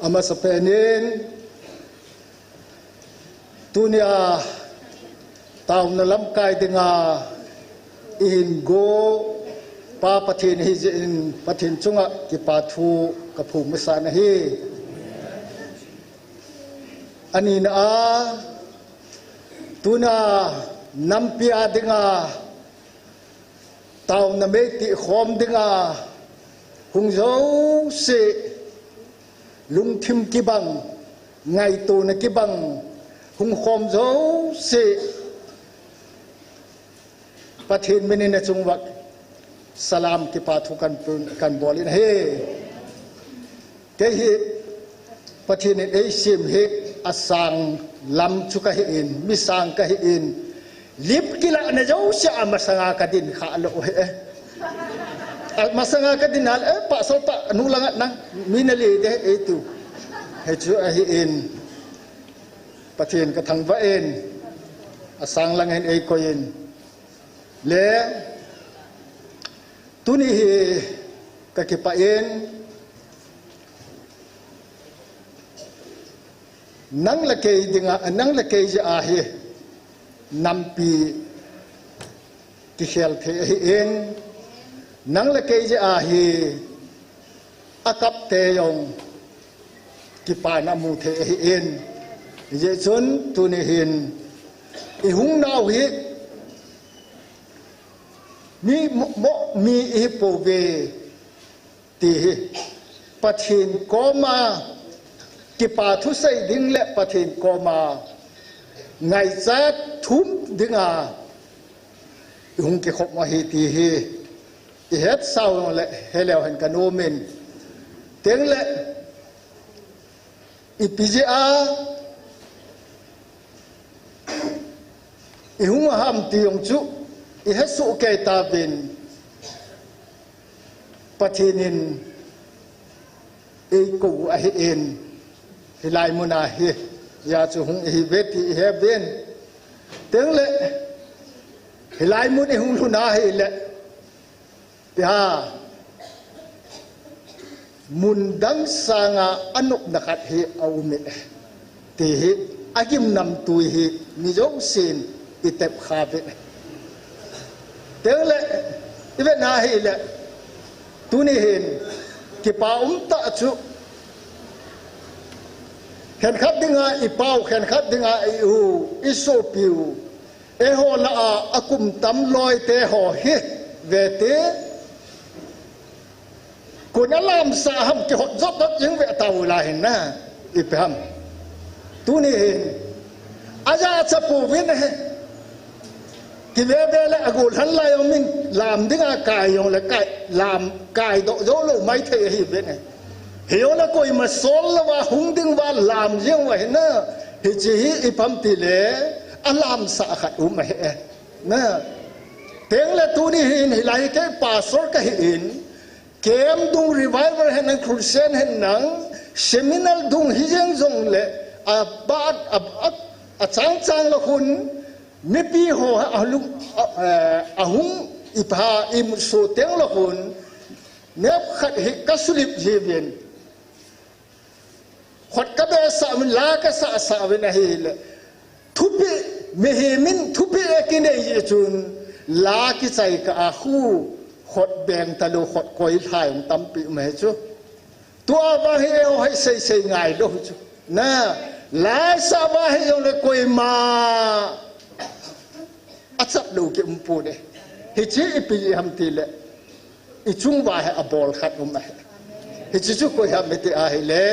ama sa penin tunia tao na lam kai dinga in go pa pathin hi in pathin chunga ki pathu ka phu masana hi ani na tuna nampia dinga tao na me ti khom dinga hung zo se lung thim ki bang ngai tu na ki bang hung khom zo se pathin menina chungwak salam ki pathu kan bolin he ke hi pathin ei sim he asang lam chuka hi in misang ka hi in lip kila na jo sia masanga kadin kha lo he masanga kadin hal pa so pa nulangat nang minali de itu he chu hi in pathin ka thang va en asang lang hen ei koin le tuni hi ka ki pa en nang la ke dinga nang la ke ja hi nampi ti khel the hi en nang la ke ja hi akap te yong ki pa na mu the hi en je chun tuni hin i hung nau hi mi hi po ve ti pathin koma ki pa thu sai ding le pathin koma ngai cha thum dinga hung ki khop ma hi ti hi i het sau le heleo han kanomen teng le i pja i hung ham ti yong chu i het su ke ta bin pathinin e ko a hi en hilai muna hi ya chu hung hi veti he ben teng le hilai mun hung luna hi le ya mun dang sanga anuk nakat hi au me ti hi agim nam tu hi ni jong sin itep kha be teng le ibe na hi le tu ni hin ki pa ta chu khen khát dinga i pau khen khát dinga i u iso piu e ho la akum tam loi te ho hi ve te kun alam sa ham ki hot zot dot jing ve tau la hin na i pam tu ni hin aja chapu vin he ki ve ve la agul han la yong min lam dinga kai yong la kai lam kai do zo lo mai the hi ve ne hiểu là coi mà số là và hung đinh và làm riêng vậy nữa thì chỉ ipam tỷ lệ anh làm sao khát mày nè tiếng là tu đi hình thì lại cái passport cái hình kem dung revival hay năng crusade hay năng seminal dung hi riêng dùng lệ bát chang chang là hun mi pi ho lung hung ipa im so tiếng là hun nếp khát hi kasulip jevien khot ka be sa min la ka sa ve na hi le thupi me he min thupi ki nei ji chun la ki chai ka a khu khot beng ta lo khot koi thai ong tam pi me chu tua ba hi o hai sei ngai do chu na la sa ba hi o le koi ma achap lo ki pu de hi chi pi ham ti le i chung ba ha abol khat ma hi chi chu ko ha me ti a hi le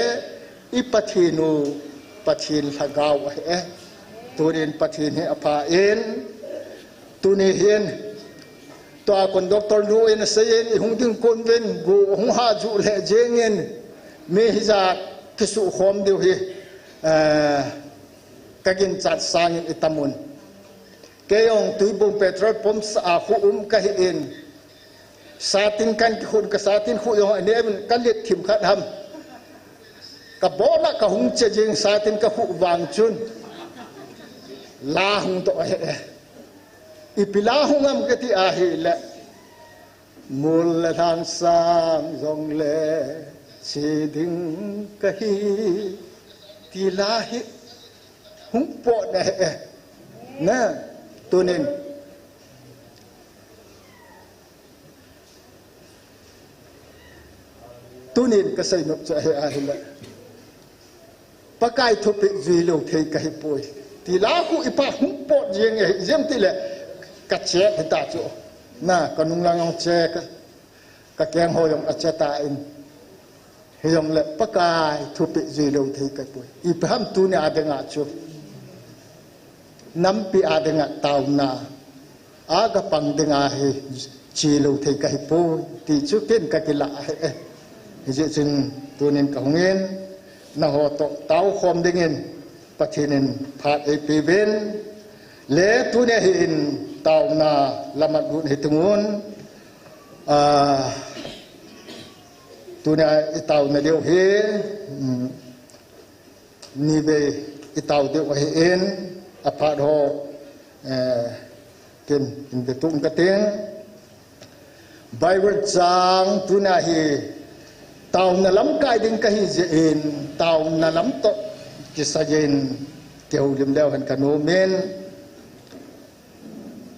i pathinu pathin lagaw he turin pathin he apa en tuni hian to kon doctor nu en sayen i hung ding kon ven go hung ha ju le jengen me hi za kisu khom deu hi kagin chat sang itamun kayong tuibong petrol pump sa khu ka hi en satin kan ki khun ka satin khu yo anem kan let thim khat ham ka bona ka hung che jing satin ka khu wang chun la hung to ipila hungam ka ti a hi la mul la thang sang zong le seding kahi tilahi humpo na tunin kasay nok cha he ahila pakai thopi zilo thei kahi poi tilahu ipa humpo jeng jem tile ka che ta chu na kanung lang che ka keng hoyong achata in hiyong le pakai thupi zilo thei kai poi ipham tu ne adenga chu nampi adenga tauna aga pangdenga he chilo thei kai poi ti chu ken ka kila he je chin tunin ka hungen na ho to tau khom dingin pathinin phat e piben le tu ne hin tauna lamat gun hitungun tu ne itau na deu he ni be itau deu he en aphat ho ken in be tung ka teng Bible chang tu na hi tàu na lắm cái đinh cái gì tàu na lắm to cái sa jen kêu lim leo han kanu men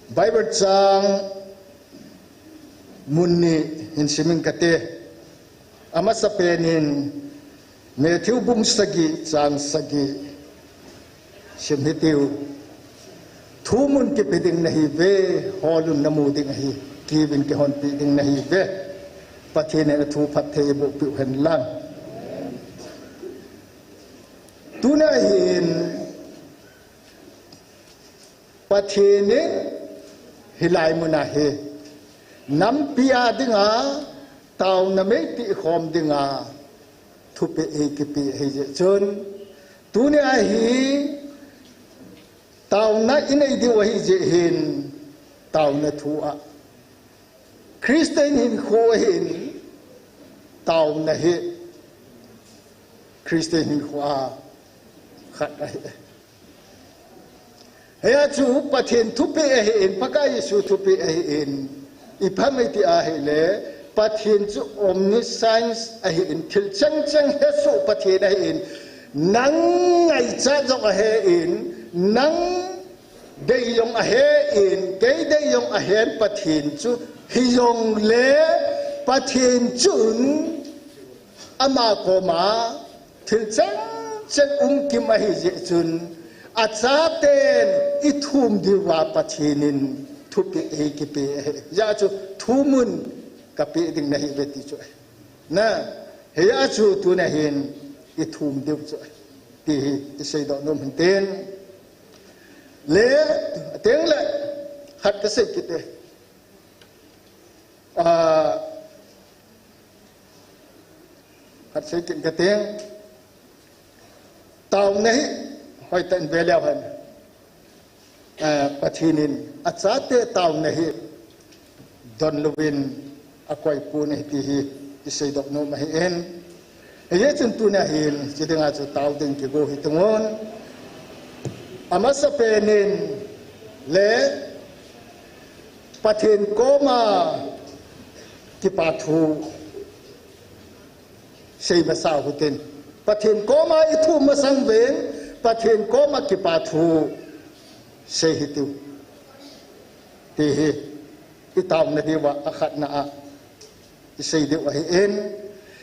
Bible chang munni in simin kate ama sa penin Matthew bung sagi chang sagi sim hitiu thumun ke peding nahi ve holun namu ding hi kibin ke hon peding nahi ve pathine thu phathe bo pu hen lang tuna hin pathine hilai muna he nam pia dinga taw na me ti khom dinga thu pe e ki pi he je chon tuna hi taw na inai di wa hi je hin taw na thu a Christian hin kho hin tàu na he Christian hin kho a khat a he chu pathen thu pe he in pakai su thu pe he in iphamai ti a he le pathen chu omniscience a he in thil chang chang he su pathen a he in nang ngai cha jok a he in nang dei yong a he in ke dei yong a hen pathen chu hi yong le pathen chun ama ko ma thil chang chang kim a hi je chun a cha ten I thum diwa pathenin thupi e ki pe ya chu thumun ka pe ding na hi veti chu na he ya chu tu na hin I thum diu chu ti sei do nom ten le teng le khat ka sei ki te hạt xây dựng cái tiếng tàu này hỏi tận về leo hẳn pathinin achate tàu này don lovin akwai pu này thì isay dok no mahin ấy chân tu này chỉ tiếng aju tàu đình cái go hitungon amasa penin le pathin koma ki pathu sei masa hutin pathin koma ithu masang ven pathin koma ki pathu sei hitu ti hi itaw na diwa akhat na a sei diu hi en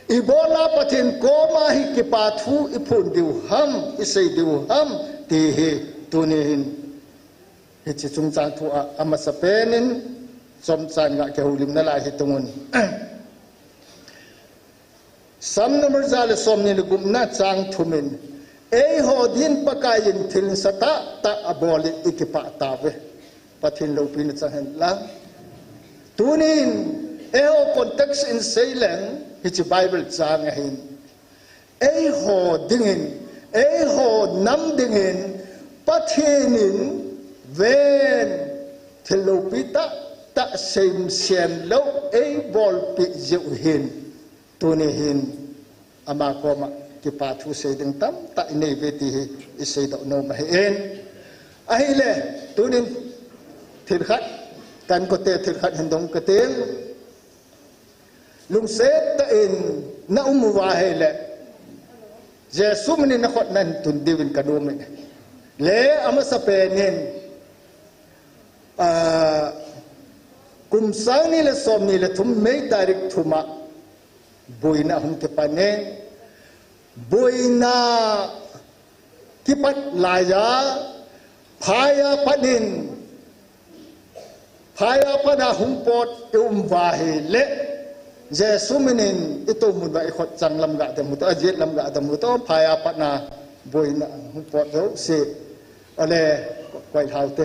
ibola pathin koma hi ki pathu ipun diu ham sei diu ham ti hi tunin hi chi chung chang thu a amasa penin som chan nga ke hulim na la hi tungun sam number zal som ni gum na chang thumin e ho din pakayin thil sata ta aboli ikipa ta ve pathin lo pin cha hen la tunin e ho context in sailing hi chi bible chang hin e ho dingin e ho nam dingin pathinin ven thil lo pita ta sem sem lo e bol pi ju hin tuni hin ama koma ki pathu se ding tam ta nei veti hi se do no ma hen ahile tunin thil khat kan ko te thil khat hendong ka teng ลุงเซตอินน่าวาเฮเลเจสุมนินขดนันตุนดิวินกระดูมเลอามาสเปนินกุมสังนี่เลสอมนี่เลทุมไม่ตาริกทุมาบุยนาหุมเกปเนบุยนากิปัตลายาพายาปนินพายาปนาหุมปอดอุมวาเฮเลเจสุมินินอิตุมุดไอขดจังลำกะแต่มุตอเจลำกะแต่มุตอพายาปนาบุยนาหุมปอดเจ้าเสอะไรไว้เท้าเต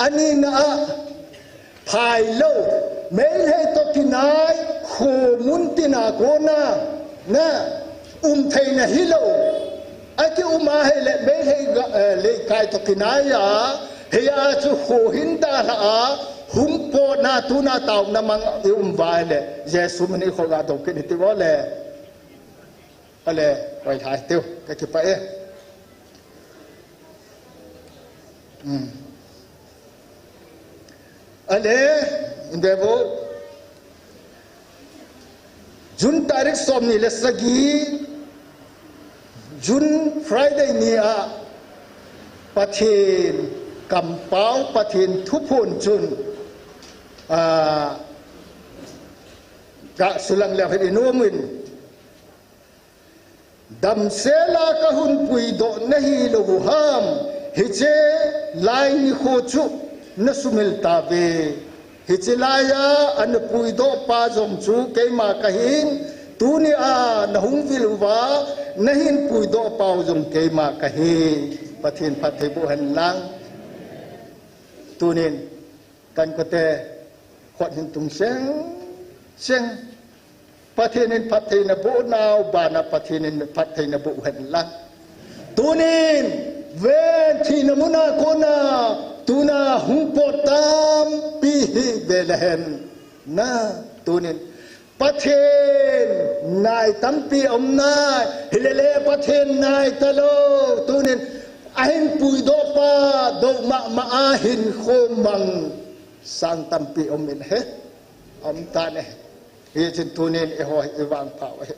อันนี้นะภายโลกไม่ให้ตกินายโคมุนตินาโกนานะไทยนะฮิโลไอ้ที่มาให้เละไม่ให้เลยกายตกินายาเฮียจะโคหินตาละหุมโปนาตุนาตาวนามังวายเละเยซูมันนี่เขากาตกินที่ว่าเละอะไรไว้ท้ายเตียวก็คิดไปอันนี้อินเดียบุจุนตาริกสอมนี่เลสกีจุนฟรายเดย์นี่ปะเทนกำเป้าปะเทนทุพนจุนกะสุลังแล้วให้โนมินดำเซลากะหุนปุยโดนฮีโลหามฮิเจไลนิโคชุนสุมิลตาเบฮิจิลายาอันปุยโดปาจงจูเกมากะหินตูนีนหุงวิลวานหินปุยโดปาจงเกมากะหิปะเทนพัทเทบุหันลังตูนินกันก็แต่ขวัญหินตุงเสียงปะเทนินพัทเทนบุนาวบานาปะเทนินพัทเทนบุหันลังตูนินเวนที่นมุนาโคนาตูนาหุงปอตามปีเบลเฮนนะตูนินประเทศนายตั้มปีอมนายฮิเลเลประเทศนายตะโลตูนินอาหินปุยโดปาโดมาอาหินโคมังสังตั้มปีอมมินเฮอมตาเนเฮจินตูนินเอหอยเอวังเผาเฮ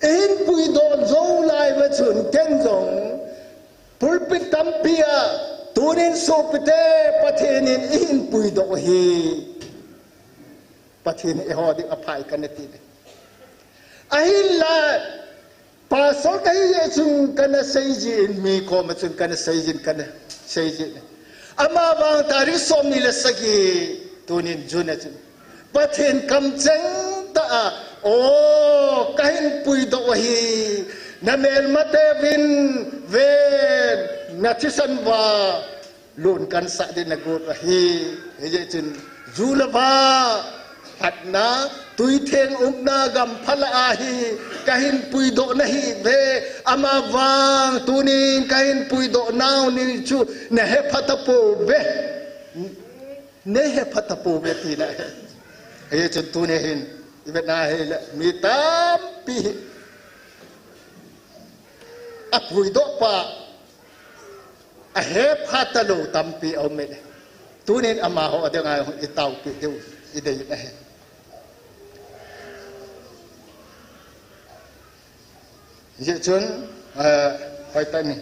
อาหินปุยโดโจไลเวชุนเกนจงปุลปิตัมปียตูนินโซปิเตประเทศนินอินปุยโดเฮประเทศเอหอดิอภัยกันนทีอาหินละภาษาไทยจึงกันเซจินมีคมจึงกันเซจินกันเซจินอามาบางตาริสอมนิลสกีตูนินจุนจึงประเทศคำจังตาโอ้กัหินปุยโดฮีนาเมลมาเตวินเวนนาทิสันวาลุนกันสักดินกูรฮีเฮจินจูลบาหัดนาตุยเทงอุกนากำพลาฮีกัหินปุยโดนะฮีเวอามาวังตูนินกัหินปุยโดนาวนิจูเนเฮพัตโปเวเนเฮพัตโปเวทีนะเฮจินตูนิหินอีเวนาเฮลมีตามปีอปุยโดปะเฮพัตโลตัมปีเอาเมดตูนินอามาหัวเดียงไงอิตาวปีเดียวอีเดียนะเฮเยอะจนไปตันนี่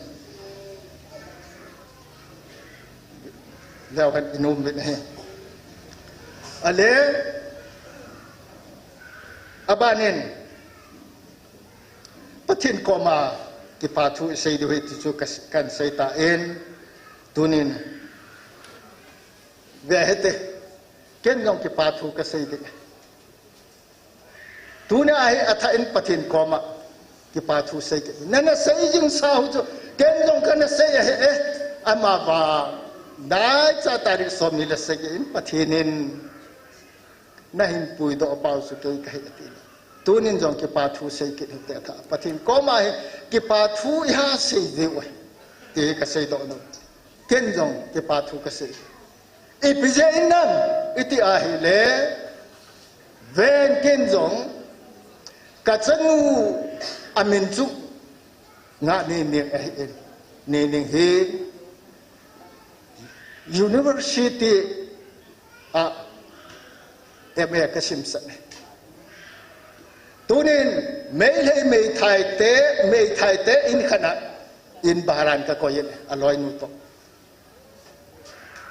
แล้วกันอินุมเป็นไงอะไรอาบานินประเทศกอมาที่ปาทุเสียด้วยที่จุกันเสียตาเอ็นตุนินเวเหตุเก่งยองที่ปาทุก็เสียด้วยตุนี่ไอ้อัฐอินประเทศกอมาที่ปาทุเสียนั่นน่ะเสียจึงสาวจุเก่งยองกันเสียอามาบาได้จะตาริสอมนิลเสียอินประเทศนินน่าหินปุยโดอปาวสุกี้กันที่ตูนินจงกิปาทูเสกกินเตะปะทินก็มากิปาทูยาเสยดีวะที่ก็เสยโดนเก่งจงกิปาทูก็เสยอีพิเจอินนัมอิติอาฮิเลเวนเก่งจงกัจญูอามินจุงานี่นี่นี่นี่เฮ University เอเมกสิมสันตัวนี้ไม่ให้ไม่ไทยเตะอินขนาดอินบารันก็ก็ยังอร่อยนุ่ม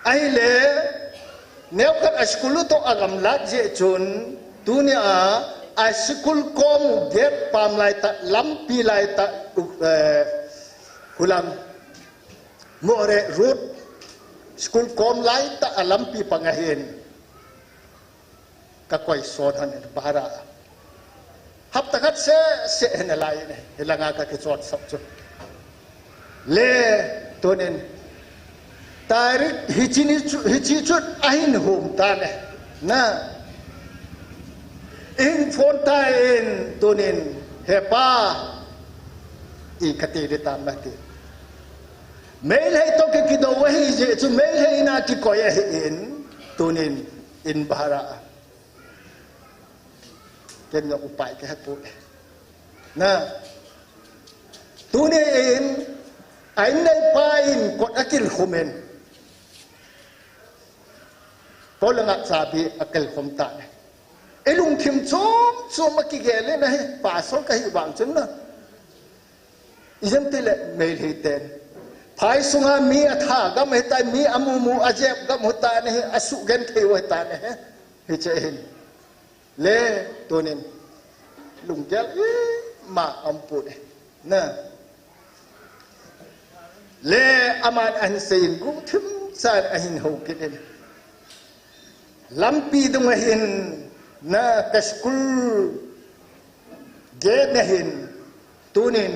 ไอ้เล่เนื้อกันสกุลตัวอากำลังเจจุนตัวนี้สกุลคอมเด็กปามไลตะลัมปีไลตะคุลังมัวเรรูดสกุลคอมไลตะลัมปีปังเฮนก็คอยสอนหันบาราฮับตะกัดเสเห็นอะไรเนี่ยเฮลังอากาศสอนสับจุเล่ตัวนี้ตาริฮิจิจุดอาหินโฮมตาเนี่ยนะอินโฟนตาอินตัวนี้เฮป้าอีกตีได้ตามมาตีไม่เลยต้องคิดดูว่าฮิจิจุไม่เลยน่าคิดก็ยังอินตัวนี้อินบาราเป็นอย่างอุปายแค่พูดนะตัวนี้อินไอ้ในป่าอินกดอักิลคุมเองพอหลังจากบีอักิลคุมตาเนี่ยไอ้ลุงทิมโจมมากี่เกลเลยนะป่าสองก็หิวางจนนะยันที่เละไม่ได้เต้นภายสุงามีอัฐาก็ไม่ตายมีอามูอาเจ็บก็ไม่ตายเนี่ยอสุกันที่ว่าตายเนี่ยเฮ้ยเจ้าเห็นเล่ตัวนี้ลุงเจ้ามาอัมพูดนะเล่อามันอันเสียงกูถึงสารอันหูกินลำปีตรงเห็นนะกัสกุลเกณฑ์เห็นตัวนี้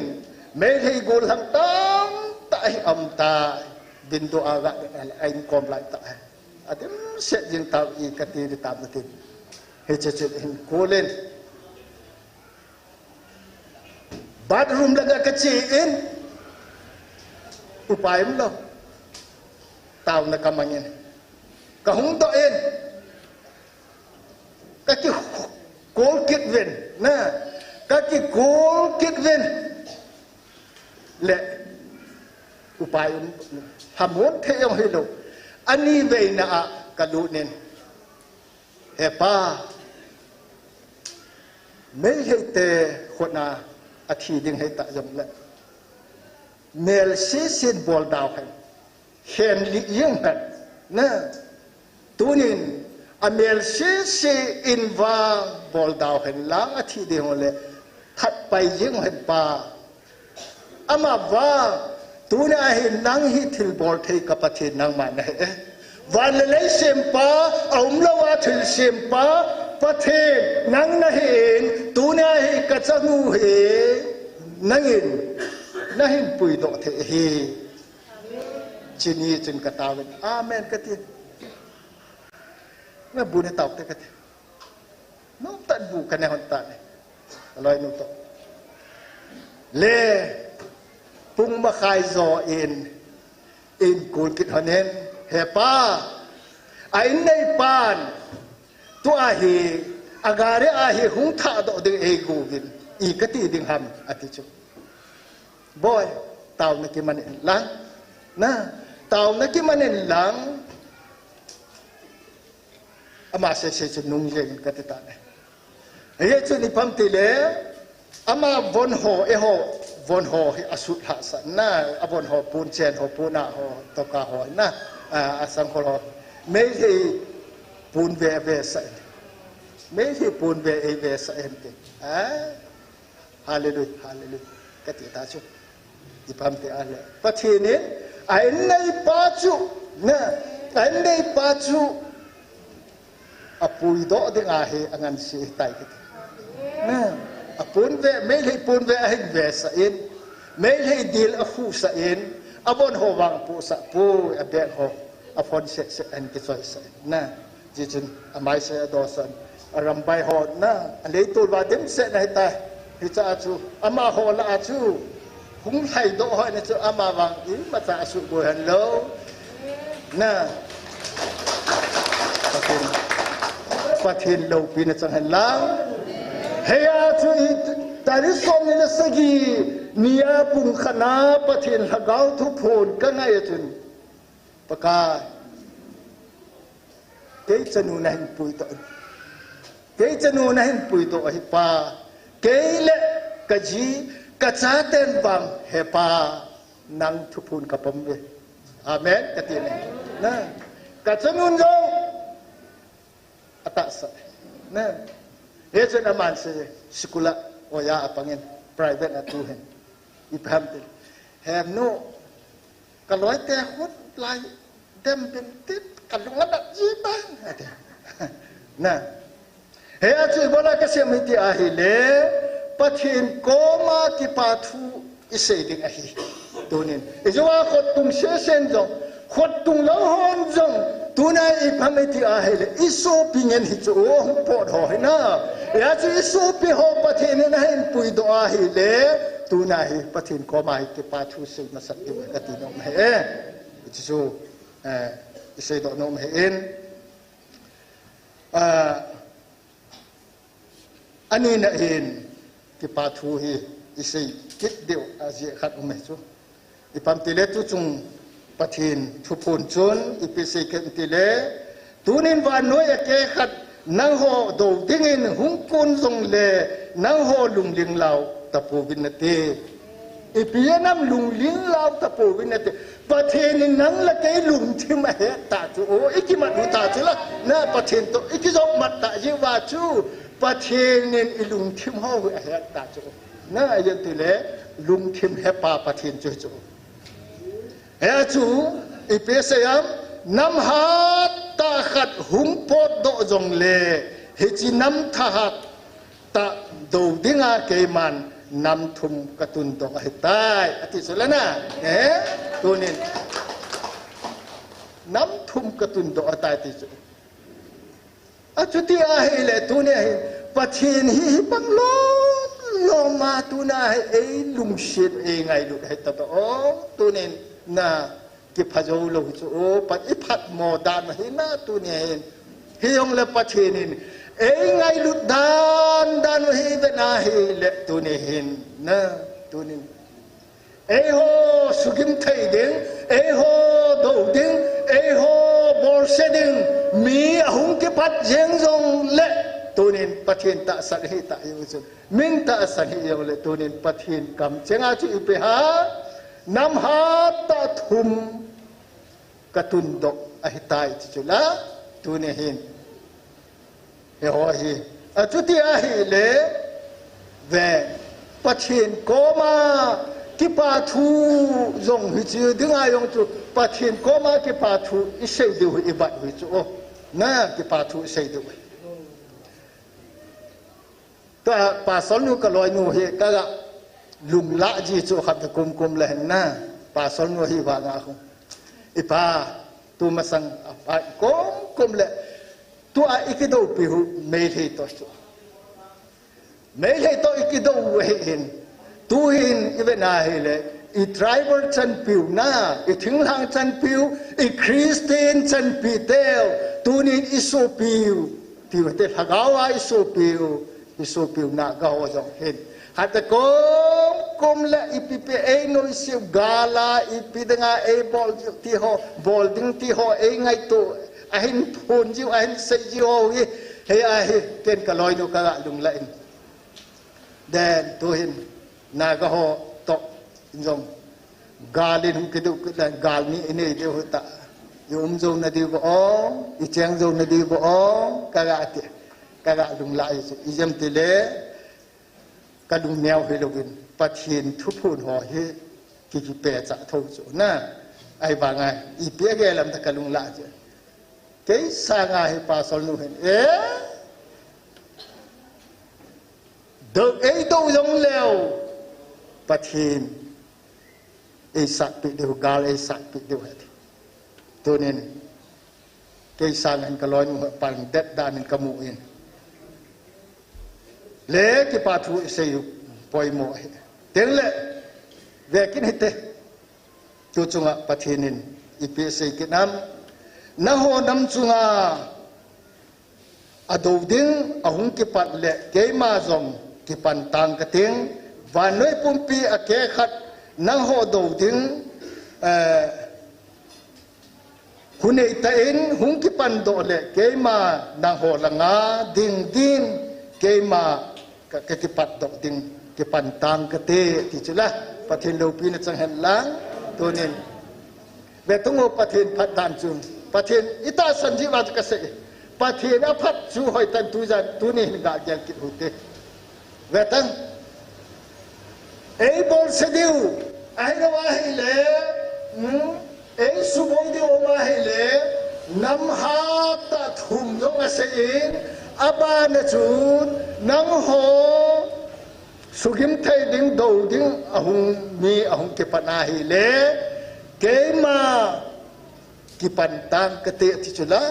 ไม่ได้กูลังตั้งตายอัมตาบินตัวอากาศไอ้คอมไลต์ตายอาทิตย์เสร็จยิงตาวอีกตีนตามนาทีเฮ้ยจะเห็นกูเล่นบาดรูมเล็กกระชีอินอุปายมันlo tahu nak kamangin kahung to en kaki kol kit ven na kaki kol kit ven le upay hamun theyong hilo ani ve na kalunin hepaไม่ให้เตะคนน่ะอาทิตย์ยังให้ตะยมละเมลซีซินบอลดาวให้เห็นลิยังแบบนะตัวนี้อเมลซีซิอินวาบอลดาวให้ล้างอาทิตย์เดียวเลยถัดไปยังให้ป่าอามาว่าตัวนี้ให้นั่งฮิตทิลบอลเทกับประเทศนั่งมาเนี่ยวันเลยเซมป้าเอามลาวาทิลเซมป้าประเทศนั่งนะเห็นตัวนี้ให้กระจังหูเห็นนั่งเห็นนั่งเห็นปุยโตเทเฮจีนีจึงกระตาเป็นอาเมนกระติเมื่อบุญให้ตอกเตกระติน้องตัดบุกันในหันตาเนี่ยลอยนุ่งโตเล่ปุ่งมาขายจออินกูนกินหันเห็นเฮป้าไอ้ในปานตัวอาฮีอากาเรอาฮีหุงท่าดอกดึงเอกูกินอีกตีดึงหันอธิจุบอยเต่านักกิมันหลังนะเต่านักกิมันหลังอามาเสียจนุ่งเย็นกันติดตาเนี่ยเฮ้ยจุนิพัมติเลอามาวนหอวนหอให้อสุดหาสันนะวนหอปูนเชนหอปูนาหอตกาหอนะอาสังขรไม่ใช่ปูนเวสันไม่ใช่ปูนเวสันติฮาเลลูยาฮาเลลูยากติตาชุดิพัมติอาเลปะทีนี้ไอ้ในปัจจุนะไอ้ในปัจจุอปุยโดดึงอาเหอันสีไตกินะอปุนเวไม่ให้ปุนเวให้เวสันไม่ให้ดีลอฟูสันอบนหัววังปูสัปูอเบนหัวอพอนเสสอันกิจวัตรสันนะจิจุนอามายเสดอสันอารมณ์ใบหอดนะอันนี้ตัวว่าเดิมเสนให้ตายที่จะอาจูอามาหอละอาจูหุงไทยโดหอยนะจูอามาวังอินมาจะอาจูบุหันโลนะปะเทนโลปีนะจังหันล้างเฮียจูตาริสอมนี่นะสกีมีอาปุงขนาปะเทนละเกาทุกโผล่ก็ง่ายจุนปะกาเตจนูนันปุยตอน เกยจะนูนะเห็นปุยโตหิปาเกยเละกะจีกะชาเต้นบังเฮปานังทุพูนกับผมเออาเมนกะติเนนะกะจะนูนจงอัตสะนะเฮจนามันเสสกุละโอยาปังเงิน private อะตูเห็นอีพามติแฮมโนกะลอยแต่ฮุดลายเต็มเป็นติดกันลงละจีบังนะเฮียจุยบลากเสียมิติอาฮิเลปัทหินโกมากิปาทูอิเสดิงอาฮิตัวนี้อิจว่าขดตุงเชเซนจงขดตุงเล่าฮอนจงตัวนั้นอีพามิติอาฮิเลอิโซปิเงินฮิจูโอหปอดหอยนะเฮียจุอิโซปิหอปัทหินนั้นเห็นปุยโตอาฮิเลตัวนั้นฮิปัทหินโกมากิปาทูเสมาสักดิบกตินอมเฮอิจูอิเสดอนอมเฮนอันนี้นะเองที่ปาทูฮีอิสิคิดเดียวอาเจียขัดอุเมจูอีพัมติเลตุจุงปะทินทุพูนจนอีพิสิกิมติเลตูนินวานน้อยเกขัดนังโฮดูดิ้งินหุงกุนจงเลนังโฮลุงลิงเหลาตะปูวินเตอีพีน้ำลุงลิงเหลาตะปูวินเตประเทศนี้นังละเกลุงที่มาเฮตาจูโออีกิมาดูตาจูละน่าประเทศตัวอีกิจบมัดตาจิวาจูประเทศนี้ลุงทิมห้องเฮตาจูน่าอย่างที่เล่ลุงทิมเฮปาประเทศจูเฮจูอีเปเซียมน้ำฮัดตาขัดหุงปอดโดจงเล่เฮจิน้ำทหัดตาดูดิ้งอาเกมันนำทุมกระตุนตกให้ตายอธิสุลนะตัวนี้นำทุมกระตุนตกให้ตายที่สุดจุดที่อาเหตุตัวนี้ปัจเจนีบังลงมาตัวนี้ลุงเสียไงลุงให้ตัดตัวนี้น่ะกิพจน์ลงจู่ปัจจุบันโมดานให้น่าตัวนี้เฮียงเลยปัจเจนีไงลุดดานให้เป็นอาเหตุตัวนี้เห็นนะตัวนี้โหสุกิมไทยดึงโหดูดึงโหบอลเซดึงมีหุ่นกิปัดเจงจงเละตัวนี้ประเทศตาสันหิตาอยู่จนมิงตาสันหิยังเละตัวนี้ประเทศกำเจงอาจุอิเปหานำหาตาทุมกระตุนดอกอหิตายจุละตัวนี้เห็นโอ้ยจุดที่อาเหตุเลยเวปัจเจนโกมากิปาทูจงหิจิดึงอายงจูปัจเจนโกมากิปาทูอิเสดิวอิบัดหิจูน่ากิปาทูอิเสดิวแต่ป่าสนนูก็ลอยนูเฮก็ลุงละจีจูขัดกุมเลยนะป่าสนนูฮีวางาคงอีป่าตัวมาสังป่ากุมเลยตัวอีกดูพิวไม่เห็นตัวจูไม่เห็นตัวอีกดูเห็นตัวเห็นอีเวนอาเฮเลอีไทรเบอร์จันพิวน่าอีถึงหลังจันพิวอีคริสเตียนจันพิเตลตัวนี้อิโซพิวที่ว่าเตลฮากาวาอิโซพิวน่ากาวจงเห็นฮัตตะกุมละอีพีเปโนอิสิวกาลาอีพีดังบอลที่ฮอบอลดึงที่ฮอไงตัวอาหินพูนจิวอาหินเสจิวเฮียอาหิเกณฑ์กลอยนุกะลุงละอินแดนตัวหินนากะฮอตกจงกาลินกิดุกะกาลนี้นี่เดียวตะยุมจงนาดีบ่อีเจียงจงนาดีบ่กะกะติกะกะลุงละอิจมติเลกะลุงแนวเฮโลวินปัจฉินทุพูนหอเฮกิเปจะทงจุนะไอ้บางไงอีเปียเกลัมตะกะลุงละเจเกยสางาให้ปาสนุเห็นเด็กดูยงเลวปัจฉินสักปิดเดียวกาลสักปิดเดียวตัวนี้เกยสางเห็นกลอยนุ่งปังเด็ดดานินกมูอินเล็กที่ปาทูเสียปอยโมยเต็งเล่เวกินให้เตตัวจุงะปัจฉินอีเปียเสกินน้ำโหน้ำจุงาอดูดิ้งอาหุงกิปัดเละเกยมาจงกิปันตังกระติงวันน้อยปุ่มปีอเกขัดน้ำโหดูดิ้ง คุณไอ้ตาอินหุงกิปันโดเลเกมาดังโหลังาดิงดินเกมากะกิปัดดอกดิงกิปันตังกะเตติจุละประเทศโลปีนจังหันลังตัวนี้เวทงประเทศพัดดานจุงประเทศอิตาสันจิวัตกะเสประเทศอภัดจูหอยตันตุจันตัวนี้งายังกิดหุเตเวทังไอ้บอลเสดิวไอ้นวาฮิเลไอ้สุบงดิวมาฮิเลน้ำหาตัดหุ่มยงอาศัยอาบานจูนน้ำหอสุขิมไทยดิ้งดูดิ้งอาหุงมีอาหุงเก็บปนาฮิเลเกมากิปันตังกเตติจุละ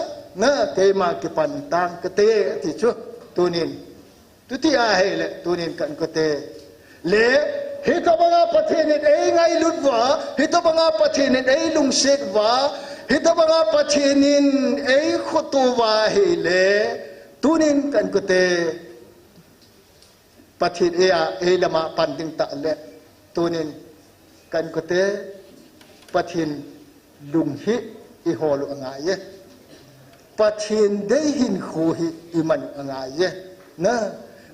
นะเกมากิปันตังกเตติจุตัวนี้ตุติอาฮิเลตัวนี้กันกเตเลฮิตบังอาประเทศนี้เองไงลุดวะฮิตบังอาประเทศนี้เองลุงเสกวะฮิตบังอาประเทศนี้เองขุตัววะฮิเลตัวนี้กันก็เตประเทศเอลมาปันดิงตะเลตัวนี้กันก็เตประเทศลุงฮิอิฮอลุงไงประเทศได้หินโคฮิอิมันงไงนะ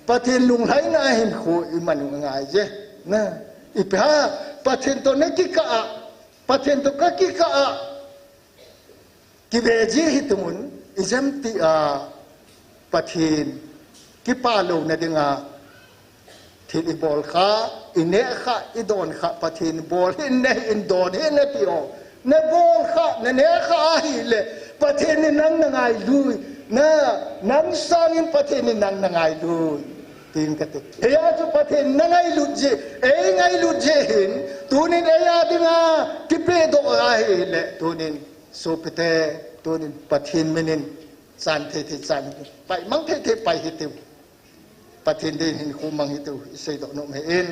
ประเทศลุงไหนาหินโคอิมันงไงนะอีพาประเทศตัวนี้กิกะประเทศตัวก็กิกะกิเวจีฮิตมุนอิจมติประเทศกิปาโลนดิงาที่อิบอลข้าอินเนข้าอิดอนข้าประเทศบอลอินเนอินดอนเฮเนติโอเนบอลข้าเนเนข้าฮิเลประเทศนี้นั่งไงลุยนะนั่งสร้างประเทศนี้นั่งไงลุยตีนกติเฮียจุประเทศนั่งไงลุดเจเอ้ไงลุดเจหินตัวนี้เอียดิงาที่เปโดอาฮิเลตัวนี้สุปเตตัวนี้ประเทศมินินสันเทติสันไปมังเทติไปฮิติวประเทศเดินหินคูมังฮิติวอิเซดอกนมเห็น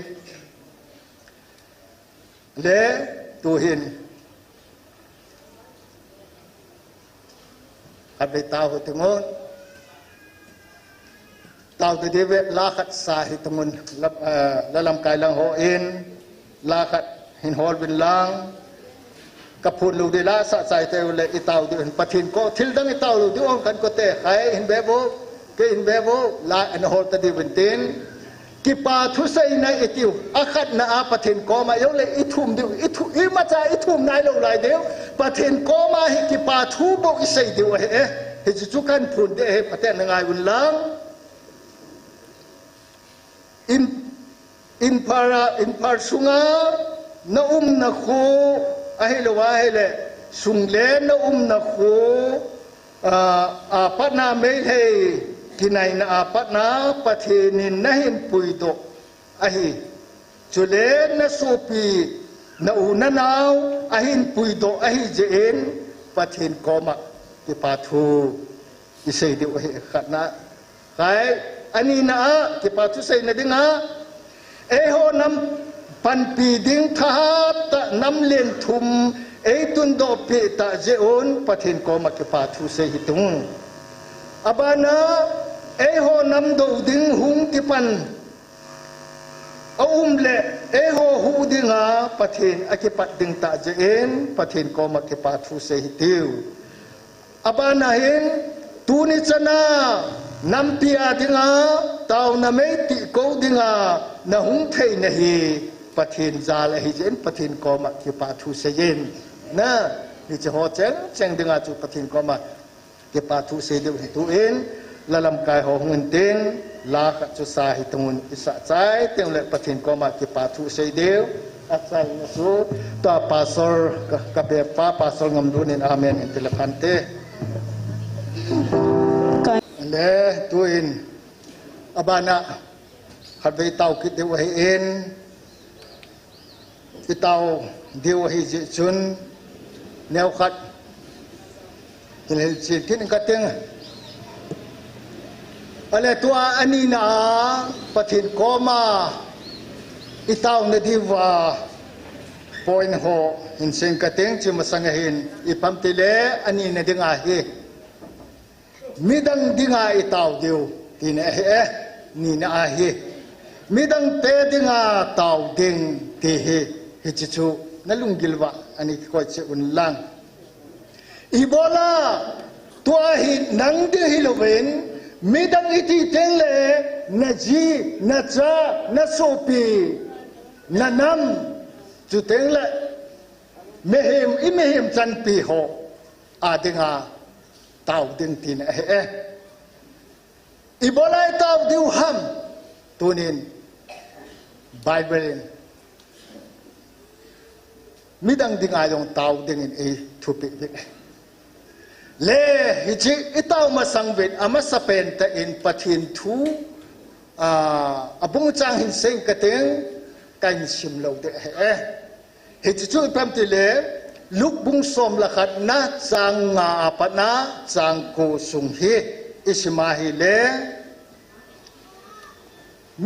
เลตัวหินอับไปตาวหัวตงนตาวตัวเดียวลาขัดสาหิตงนละลำกายลังหัวเอ็นลาขัดหินหอลบินลังกับพูดลูดีลาสะใจเตวเลยอิตาวเดือนปะทินก็ทิลดังอิตาวลูดีอ่อนกันก็เตะใครหินเบโบก็หินเบโบลาอันหอลตะดีเป็นตินกิปาทุสัยในอิติวอาคัดนาอาปะทินก็มาเยอะเลยอิทุมเดียวอิทุอิมาจ่าอิทุมนายลงลายเดียวปะทินก็มาหิกิปาทุบอิสัยเดียวเฮจิจุกันพูดเดะปะเตนงายบุญลังอินพาร์สุงานานาโคอาฮิลวาฮิเลสุงเลนานาโคอาปัตนาเมเลกินัยนาอาปัตนาประเทศนินนาหินปุยโตอาฮิจุเลนาสุปีนาอูนานาวอาหินปุยโตอาฮิเจนประเทศกอมะที่ปาทูอิเสดิวเฮขัดนะใครอันนี้นะที่ปาทูเสนดิงะเอโหนำปันปีดิงทหารตะนำเลียนทุมเอตุนโดเปตะเจโอนประเทศกอมะที่ปาทูเสหิตุงอบานะเอโหนำโดดิงหุงที่ปันอุ้มเละเอโหหูดิงาประเทศอคิปัดดิงตะเจเอนประเทศกอมะที่ปาทูเสหิติวอบานะเห็นตูนิจนานำปีอาดิงาตาวนาเมติโกดิงานาหุงเทนฮีประเทศจาลฮิเจนประเทศกอมะที่ปาทูเสเยนนะนี่จะหัวเจงดิงาจุประเทศกอมะที่ปาทูเสเดียวที่ตัวเองละลำกายหัวเงินเต็นลาขจุสาหิตงุนอิสระใจเต็มเลยประเทศกอมะที่ปาทูเสเดียวอาศัยนสุตัวปาสอร์กับเบปปาสอร์งมดุนินอาเมนอินทิลพันเตเล่ตัวอินอบานะขัดไปเตาคิดเดียวให้เอ็นที่เตาเดียวให้เจจุนแนวขัดที่เห็นสิ่งที่นึงกัดเต็งอะไรตัวอันนี้นะปะทินโกมาอีเตาเนดีว่าปอยน์โฮเห็นสิ่งกัดเต็งจิมาสังเห็นอีพัมติเลอันนี้เนี่ยดึงอาเฮมิดังดิงาอิตาวเดียวที่นี่นี่นะอาเฮมิดังเตดิงาตาวดิงที่ฮิจิจูนั่นลุงกิลวะอันนี้ก็จะอุ่นลัง อีโบลาตัวหินังดื้อฮิโลเวนมีดังอิติเตงเลนาจีนาจานาโซปีนานำจุเตงเลเมหิมจันปีโฮอาดิงาตาวดิงตินอีโบลาตาวดิวฮัมตัวนินไบเบิลมีดังดิงายองตาวดิงอินทุปิบิเลฮิจิอิตาวมาสังเวทอามาสเปนแต่อินปัทินทูบุงจางหินเซงกะเตงกันชิมโลเดฮิจิจุพัมติเลลุกบุงสมละขัดนาจางงาปนาจางโกสุงฮีอิสมาฮิเล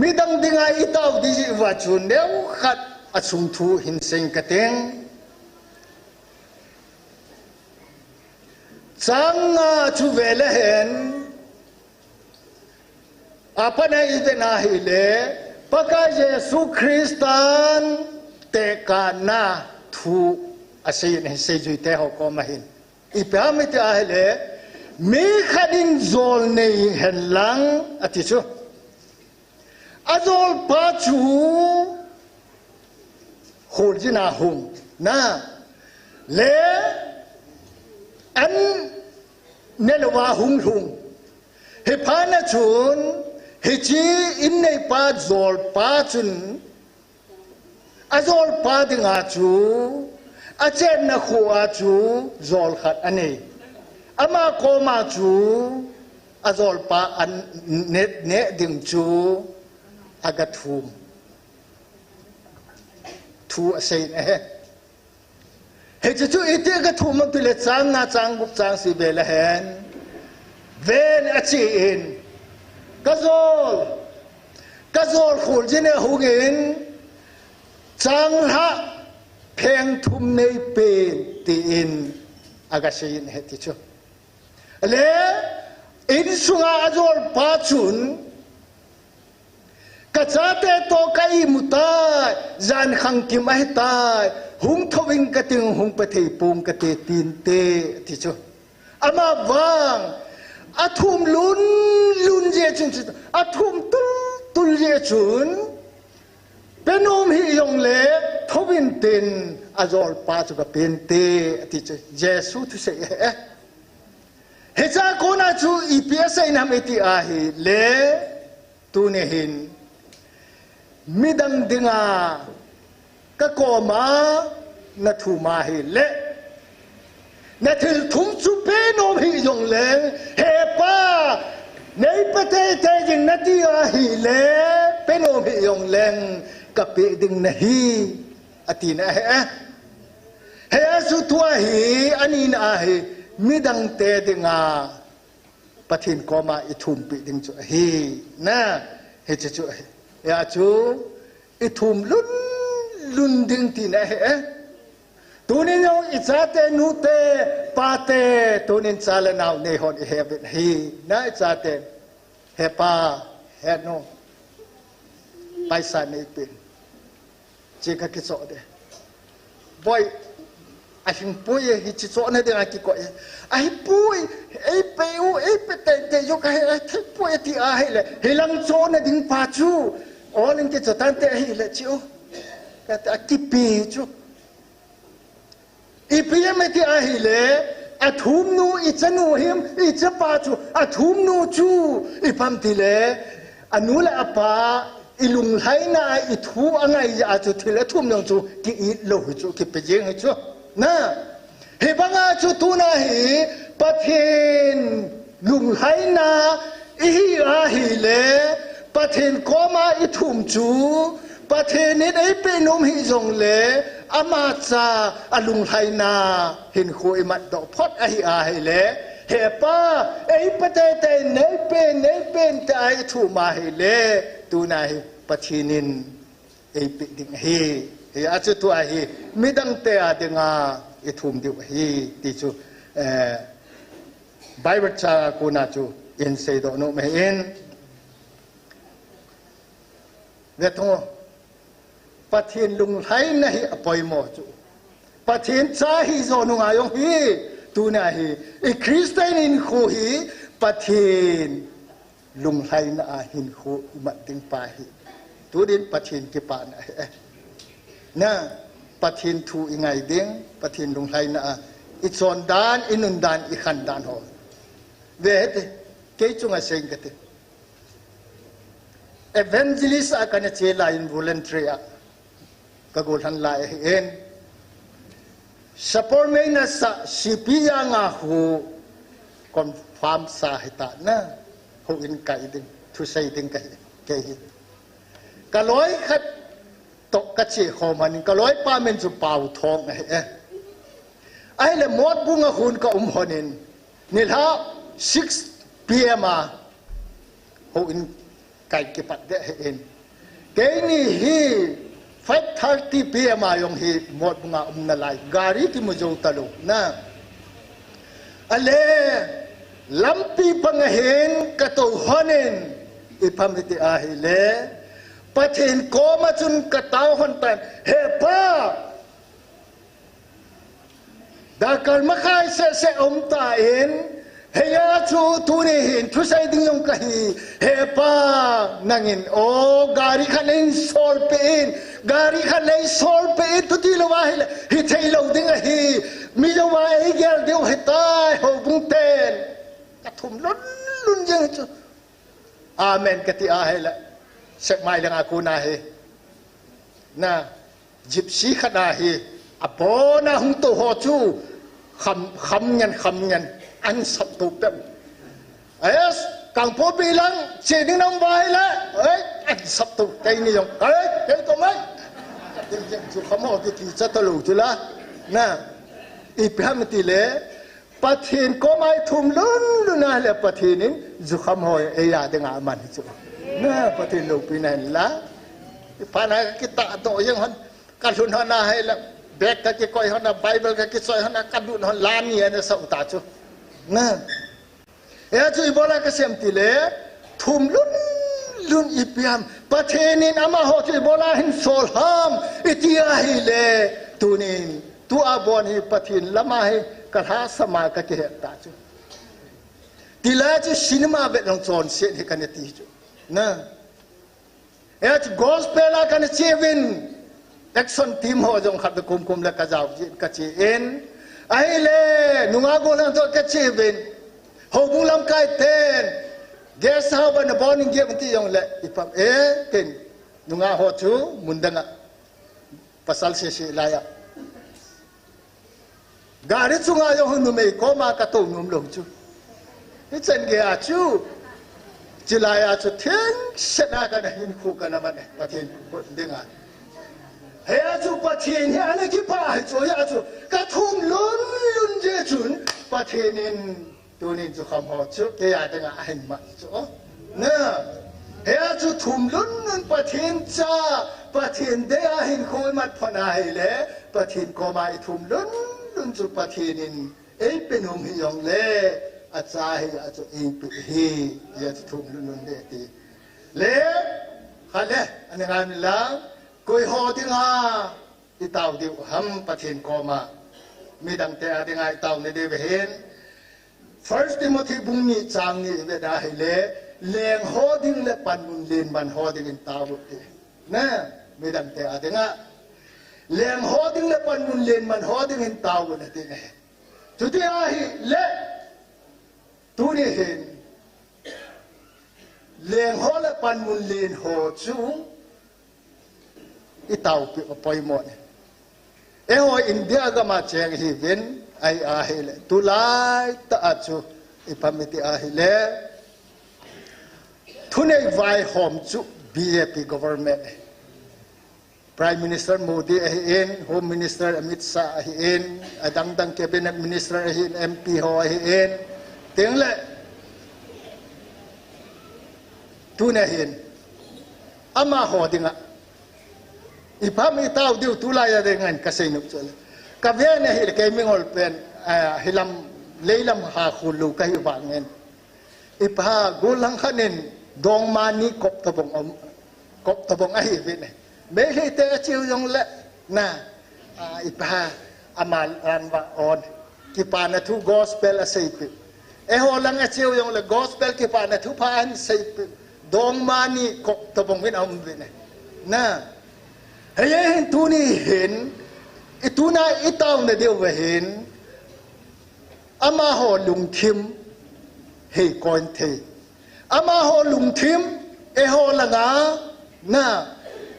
มีดังดิงายอิตาวดิจิวาจุนเดวขัดอสุงทูหินเซงกะเตงจังจูเวลเห็นอาปนัยอิเดนาฮิเลปะกาเยซูคริสต์นเตกานาทูอาศัยในเซจุยเตหกอมาหินอีพามิตอาฮิเลมีขัดินโจลในเห็นหลังอธิชูอาโจลปาจูโหจินาหุงนะเลอันเนลวาหุงเฮพานาจุนเฮจีอินในปาโจลปาจุนอาโจลปาดิงอาจูอาเจนนักหัวจูโจลขัดอันนี้อามาโกมาจูอาโจลปาอันเนดิงจูอากาทูมทูเซนเฮจิจูอิติกะทูมันติเลจางนาจางบุกจางสิเบลเฮนเวนอจิอินกะโจลขุลจิเนหุกินจางฮะเพงทุมในเปตีอินอากาศินเฮติจูเลอินสุงอาโจลปาจุนกะจาเตโตกายมุตายจานขังกิมไอตายหุงทวิงกะติงหุงปะเทปุงกะเตตีนเตติจูอามาวังอาทุมลุนเจจุนอาทุมตุลเจจุนเป็นอมหิยงเลทวินตินอาจอลปาจุกะเป็นเตติจูเยซูทุเสเฮจากโกนาจูอีเปียไซนามเอติอาฮิเลตูเนหินมิดังดิงากะโกมานาทูมาฮิเลนาทิลทุมจุเปโนมฮิยงเลเฮปาในประเทศไทยจึงนาทีอาฮิเลเปโนมฮิยงเลงกับเปดิงนาฮีอตินะเฮสุตัวฮีอันนี้นะฮีมิดังเตดิงาปะทินโกมาอิทุมปิดิงจุฮีนะเฮจจุยาจูอิทุมลุนดิงตีนะตัวนี้ยองอิจาเตนูเตปาเตตัวนี้ซาลนาวเนหอนเฮเบนฮีนะอิจาเตเฮปาเฮโนไปสานในเป็นจีกะกิโซเดบอยไอ้หิงปุยฮิจิโซเนี่ยเดี๋ยวกิโกะไอ้ปุยไอ้เปวไอ้เปเตยกให้ไอ้ที่ปุยที่อาให้เลยเฮลังโซเนี่ยดิ่งปาจูอ๋อนี่กิจตันเตให้เลยจิโอก็แต่กิปีจูอีพีไม่ที่อาให้เลยอาทุ่มนูอีจะนูหิมอีจะปาจูอาทุ่มนูจูอีพัมทีเลยอนุละอปาอีลุงไหนาอีทูอะไรอาจูทีละทุ่มนงจูกิอีโลหิจูกิเปยิงให้จูนะเฮบังอาจุตุนาฮีปะเทนลุงไหนาอีอาฮีเลปะเทนโกมาอิทุมจูปะเทนนิดไอเป็นนมฮิจงเลอามาจาอลุงไหนาเห็นโคอิมัดดอกพอดอาฮีอาฮีเลเฮป้าไอปะเตเตเนเป็นแต่ไอทูมาฮีเลตูนาฮีปะเทนินไอปิดิงฮีเฮอาจุตัวฮีมิดังเตอาดิงาอิทุมดิวฮีติจูไบเบิลจากูนาจูอินเซโดโนเมอินเวทงปะเทนลุงไหนนะฮีอปอยโมจูปะเทนใจฮีโซนุงายองฮี tu na hi i Christian in khu hi pathin lung hai na hin khu ma ting pa hi tu din pathin ki pa na pathin thu ingai ding pathin lung hai na i chon dan inun dan i khan dan ho ve te ke chunga seng ke te evangelist akane chela in voluntary ka gol han lai en support me na sa sipia nga hu confirm sa hita na hu in kai ding thu sei ding kai ke hi ka loi khat to ka chi khoman ka loi pa men chu pau thong ai le mot bunga hun ka honin nil ha 6 pm hu in kai ki pat de en ke ni hi 5:30 pm yong hi mot bunga na lai gari ki mo jo talo na ale lampi pangahin ka to honin ipamiti ahile pathin ko ma chun ka taw hon tan he pa dakal makai se om ta in heya chu tu ni hin thu sai ding yong ka hi he pa nangin o gari khanin sol pein gari khanai sol pein tu ti lo wa hi thei lo ding a hi mi lo wa ai gel deu he tai ho bung ten ka thum lun jeng chu amen ka ti a he la sek mai lang aku na he na gypsy khada hi apona hung to ho chu kham ngan an sap tu pem es kang po bilang che ding nam bai la an sap tu kai ni yong kai to mai ding jeng chu khamo ti cha ta lu chu la na i pam ti le pathin ko mai thum lun na le pathin zu kham hoi e ya de nga man chu na pathin lu pi nan la pa na kita to yang han ka thun na hai la bek ka ki koi hon na bible ka ki soi hon na ka du hon la ni na sa ta chu na e chu ibola ka sem ti le thum lun ipiam pathenin ama ho chu ibola hin sol ham itia hi le tunin tu abon hi pathin lama hi ka ha sama ka ke ta chu tila chu cinema be long chon se hi kan ti chu na e chu gospel ka ne chevin action team ho jong khat kum la ka jaw ji ka chi en ai le nunga go lang to ka chevin ho bulam kai ten guest house ban boning ge ti yong le ipam ten nunga ho chu mundanga pasal se la ya gari chunga yo hunu me ko ma ka to num lo chu ni chen ge a chu chilaya chu theng sena ka na hin khu ka na man pathin dinga he a chu pathin he ana ki pa chu ya chu ka thum lun je chun pathinin tunin chu kham ho chu ke ya dinga hin ma chu na he a chu thum lun pathin cha pathin de a hin khoi mat phana hi le pathin ko mai thum lun chu pathinin ei penum hi yong le acha hi achu ei pi hi ya thum lun de ti le khale anangam la koi ho dinga i taw di ham pathin ko ma mi dang te adinga i taw ne de hen first timothy bung ni chang ni ve da hi le leng ho ding le pan mun len ban ho ding in taw ti na mi dang te adinga leng ho ding le pan mun len man ho ding in taw na ti ne tu ti a hi le tu ni hen leng ho le pan mun len ho chu itaw pi poi mo e ho india ga ma cheng hi ven ai a hi le tu lai ta chu ipamiti a hi le thunei vai hom chu bjp government prime minister modi a hi in home minister amit shah a hi in adang cabinet minister a hi in mp ho a hi in teng le tu ne hin ama ho dinga ipam itaw diu tulaya dengan kasino chole kavene hil kay mingol pen hilam leilam ha khulu kay bangen ipa gulang khanin dong mani kop tabong ai vine me he te chiu yong le na ipa amal ran wa on ki pa na thu gospel a sei pe e ho lang a chiu yong le gospel ki pa na thu pa an sei pe dong mani ko to bong win am ve ne na he hin tu ni hin ituna itaw na deu ve hin ama ho lung thim he kon the ama ho lung thim e ho langa na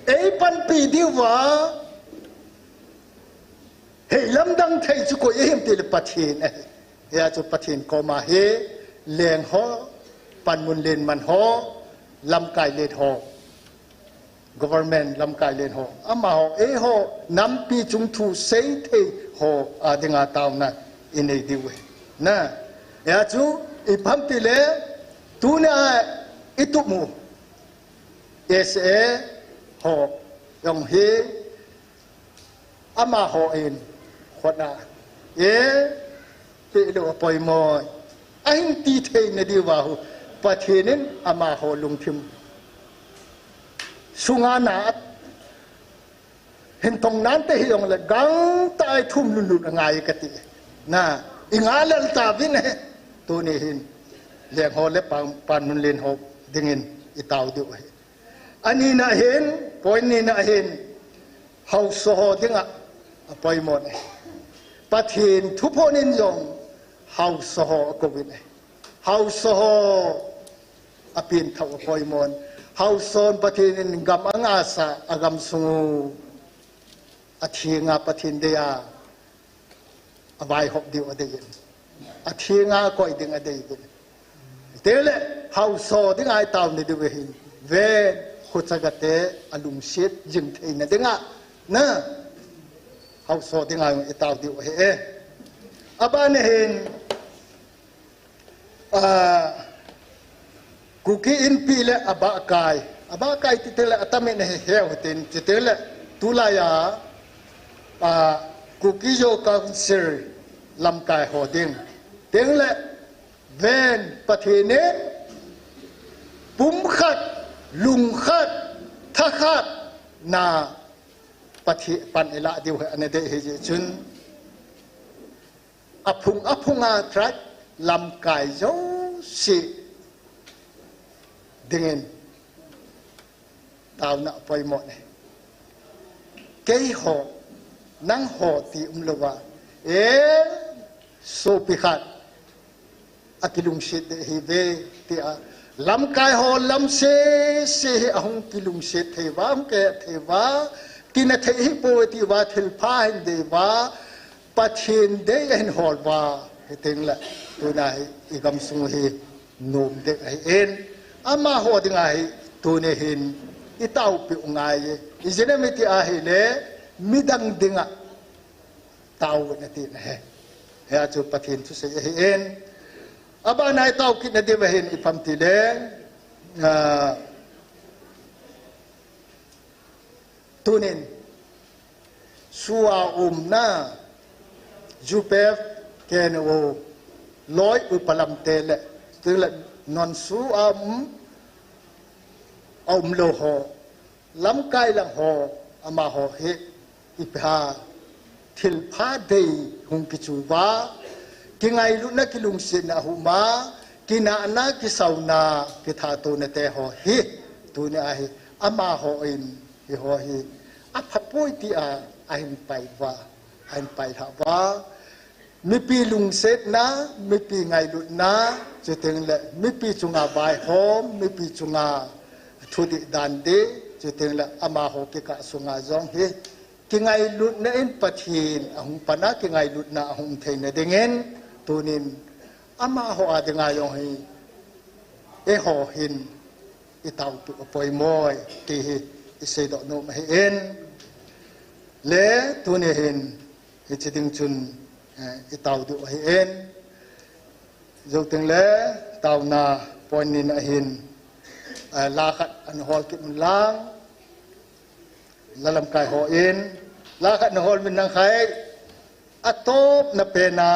e pan pi diwa he lam dang thei chu ko em te le pathin ya chu pathin ko ma he leng ho pan mun len man ho lam kai le ho government lam kai len ho ama ho e ho nam pi chung thu sei the ho adinga taw na in ei diwe na ya chu I pham ti le tu na itu mu ese ho yong he ama ho in khona e pe lo poi moi anh ti thei na di wa hu pathinin ama ho lung thim sunga na hin tong nan te yong le gang tai thum lun lun ngai ka ti na ingalal ta bin he tu ni hin le ho le pan mun len ho dingin itaw du he ani na hin point ni na hin hau so ho dinga poi mo ne pathin thu phonin yong hau so ho ko bin hau so ho apin thau poi mon hau son pathin gam anga sa agam su athinga pathin de ya abai hop diu adein athinga ko iding adei tele hau so ding ai taw ni de hin ve khutagate alum sit jing thein na dinga na hau so ding ai itaw diu he abane hin kuki in pile abakai titele atame ne heutin titele tulaya kuki jo council lam kai hoding tengle ven pathine pum khat lung khat tha khat na pathi pan ela diu ane de he chun aphunga trak lam kai zo si dingin taw na poi mo ne kei ho nang ho ti umlowa so pi khat akilung sit hi ve ti a lam kai ho lam se ahung kilung sit the wa ke the wa tina the hi po ti wa thil pha hin de wa pathin de en hol wa he ting la tu na hi igam sung hi nom de ai en ama ho ding ai tu ne hin itaw pi ungai ijene mi ti a hi le midang dinga taw na ti na he ya chu pathin chu se hi en aba nai taw ki na de hin ipam ti le tunin suwa na jupef ken wo loi upalam tele tele non su lo ho lam kai lang ho ama ho he ipha thil pha dei hung ki chu wa ki ngai lu na ki lung sin na huma ki na na ki sauna ki tha to na te ho hi tu ne a hi ama ho in hi ho hi a pha poi ti a hin pai wa hin pai tha wa mi pi lung set na mi pi ngai lu na che teng le mi pi chunga bai hom mi pi chunga thudi dan de che teng le ama ho ki ka sunga jong he ki ngai lu na en pathin ahung pana ki ngai lu na ahung thein na dingen tunin ama ho adinga yong hi e ho hin itaw tu poi moi ti hi ise do no ma hen le tuni hin hi chiding chun itaw du hi en zo teng le taw na pon ni na hin la khat an hol ki mun lang lalam kai ho in la khat na hol min nang khai atop na pena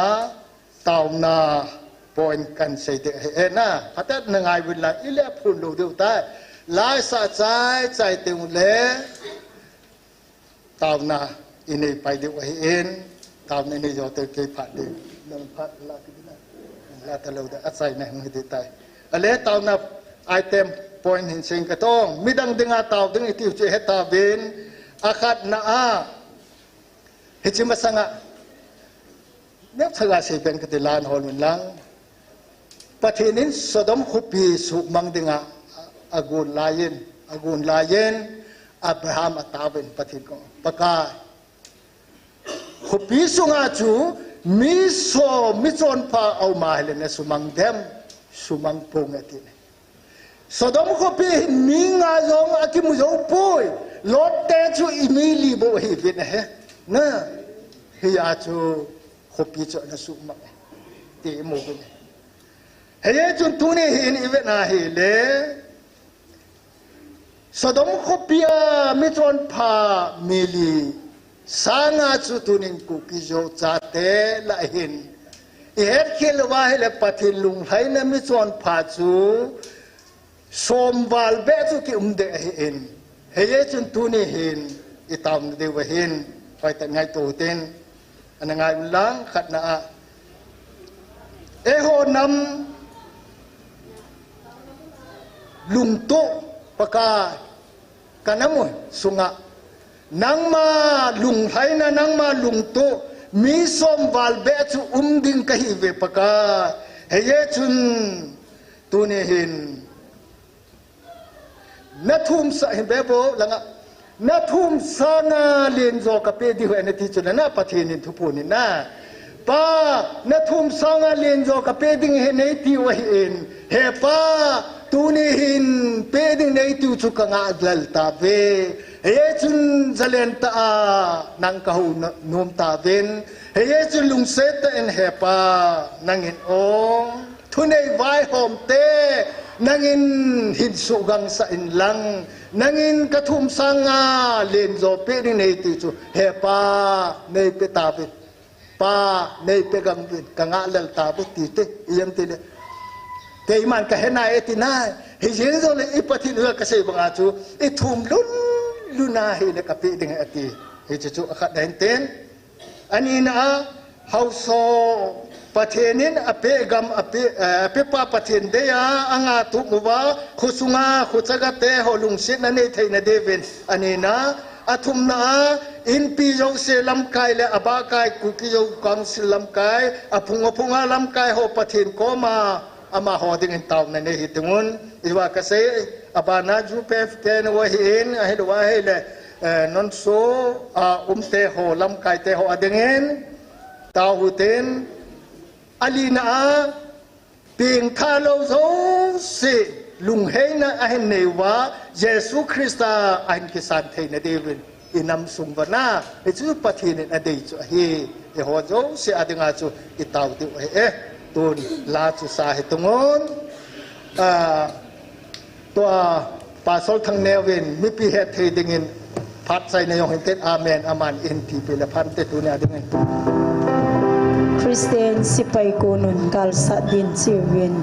taw na pon kan sei de he na patat na ngai win la ile phun lo du ta lai sa chai te le taw na ini pai de hi en taw na ni jo te ke pha de nang pat la kidina la talaw da atsay na ng hitay ale taw na item point hin sing katong midang dinga taw ding itiu che heta bin akat na a hichimasanga nep thaga se ben katilan hol min lang pathinin sodom khupi su mang dinga agun layen Abraham atawin pathin ko paka khupi sunga chu mi chon pa au ma hele na sumang pong atin sodom khupi mi nga yong akimu yo poi lot te chu imili bo hi vin he na hi a chu khupi chu na sumang ti mo bin he chun tu ni hin ive na hi le Sodom kopia mitron pa mili sanga tutunin kukijo chate lahin ihet khilwa hele pathilung haina mitron pa chu somwal be chu ki umde hin heye chun tuni hin itam de wa hin pai ta ngai to ten anangai ulang khatna a eho nam lungto paka kanamoy sunga nang ma lunghai na nang ma lungto mi som valbe chu umding kahive paka heye chun tunihin nathum sa hibebo langa nathum sana len zo ka pe di ho ene ti chuna na pathinin thupuni na pa nathum sanga len zo ka pe ding he nei ti wa hin he pa tunihin peding na itu chuka nga adlal tabe heye chun zalen ta a nang kahu nom taben heye chun lungset ta en hepa nangin ong thunei vai hom te nangin hin sugang sa in lang nangin kathum sanga len zo peding na itu chu hepa nei pe tabe pa nei pe gang ka nga lal tabe ti te iyam te Kay man kahena etina hijin zo le ipatin ua kasi bang achu ithum lunahi na kapi ding ati hichu akat dainten anina hauso pathenin apegam ape pa pathen deya anga tu muwa khusunga khuchagate holung sit na nei theina devin anina athum na in pi yo se lam kai le aba kai ku ki yo kang silam kai apunga lam kai ho pathen ko ma ama hoding in taw na ne hitungun iwa kasi abana ju pef ken wa hin ahid wa hele non so umte ho lam kai te ho adingen taw huten alina ping thalo zo se lung heina ahin ne wa Jesu Christa ahin kisan the na devin inam sungwana chu pathin na dei chu hi e ho zo se adinga chu itaw ti tun la chu sa hitungonตัวปาซอลทั้งแนวเวนมิปีเฮดเทดิงินพัดใส่ในยองเห็นเต็ดอาเมนอามันเอ็นทีเป็นละพันเต็ดตัวเนี่ยดิงินคริสเตียนสิไปโกนุนกัลสัดดินซิเวน